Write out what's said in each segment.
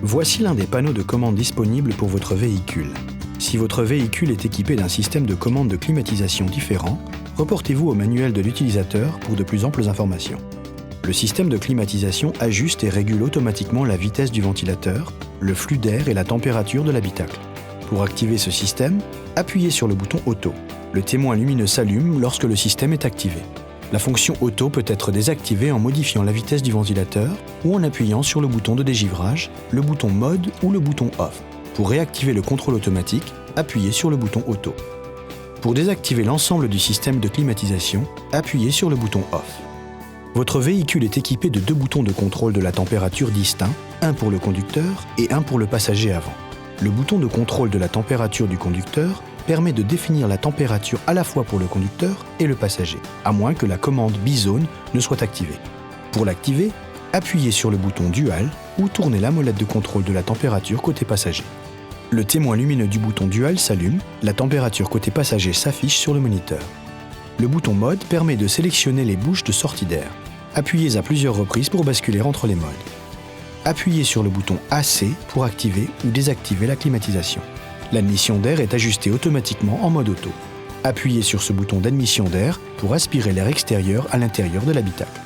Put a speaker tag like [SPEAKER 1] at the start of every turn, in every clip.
[SPEAKER 1] Voici l'un des panneaux de commande disponibles pour votre véhicule. Si votre véhicule est équipé d'un système de commande de climatisation différent, reportez-vous au manuel de l'utilisateur pour de plus amples informations. Le système de climatisation ajuste et régule automatiquement la vitesse du ventilateur, le flux d'air et la température de l'habitacle. Pour activer ce système, appuyez sur le bouton Auto. Le témoin lumineux s'allume lorsque le système est activé. La fonction Auto peut être désactivée en modifiant la vitesse du ventilateur ou en appuyant sur le bouton de dégivrage, le bouton Mode ou le bouton Off. Pour réactiver le contrôle automatique, appuyez sur le bouton Auto. Pour désactiver l'ensemble du système de climatisation, appuyez sur le bouton Off. Votre véhicule est équipé de 2 boutons de contrôle de la température distincts, un pour le conducteur et un pour le passager avant. Le bouton de contrôle de la température du conducteur permet de définir la température à la fois pour le conducteur et le passager, à moins que la commande bizone ne soit activée. Pour l'activer, appuyez sur le bouton Dual ou tournez la molette de contrôle de la température côté passager. Le témoin lumineux du bouton Dual s'allume, la température côté passager s'affiche sur le moniteur. Le bouton Mode permet de sélectionner les bouches de sortie d'air. Appuyez à plusieurs reprises pour basculer entre les modes. Appuyez sur le bouton AC pour activer ou désactiver la climatisation. L'admission d'air est ajustée automatiquement en mode auto. Appuyez sur ce bouton d'admission d'air pour aspirer l'air extérieur à l'intérieur de l'habitacle.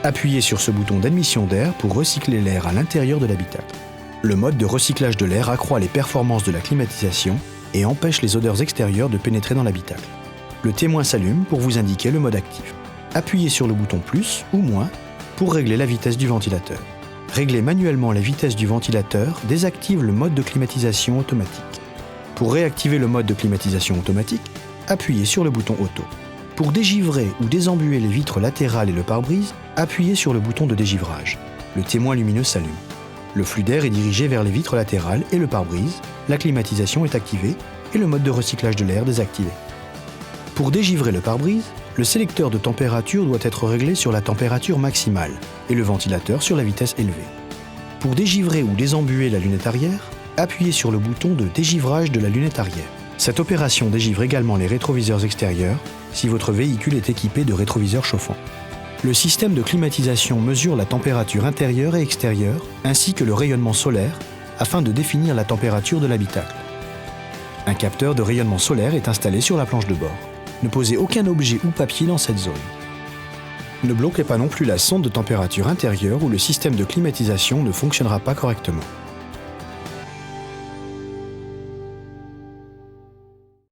[SPEAKER 1] Appuyez sur ce bouton d'admission d'air pour recycler l'air à l'intérieur de l'habitacle. Le mode de recyclage de l'air accroît les performances de la climatisation et empêche les odeurs extérieures de pénétrer dans l'habitacle. Le témoin s'allume pour vous indiquer le mode actif. Appuyez sur le bouton plus ou moins pour régler la vitesse du ventilateur. Régler manuellement la vitesse du ventilateur désactive le mode de climatisation automatique. Pour réactiver le mode de climatisation automatique, appuyez sur le bouton Auto. Pour dégivrer ou désembuer les vitres latérales et le pare-brise, appuyez sur le bouton de dégivrage. Le témoin lumineux s'allume. Le flux d'air est dirigé vers les vitres latérales et le pare-brise, la climatisation est activée et le mode de recyclage de l'air désactivé. Pour dégivrer le pare-brise, le sélecteur de température doit être réglé sur la température maximale et le ventilateur sur la vitesse élevée. Pour dégivrer ou désembuer la lunette arrière, appuyez sur le bouton de dégivrage de la lunette arrière. Cette opération dégivre également les rétroviseurs extérieurs si votre véhicule est équipé de rétroviseurs chauffants. Le système de climatisation mesure la température intérieure et extérieure ainsi que le rayonnement solaire afin de définir la température de l'habitacle. Un capteur de rayonnement solaire est installé sur la planche de bord. Ne posez aucun objet ou papier dans cette zone. Ne bloquez pas non plus la sonde de température intérieure où le système de climatisation ne fonctionnera pas correctement.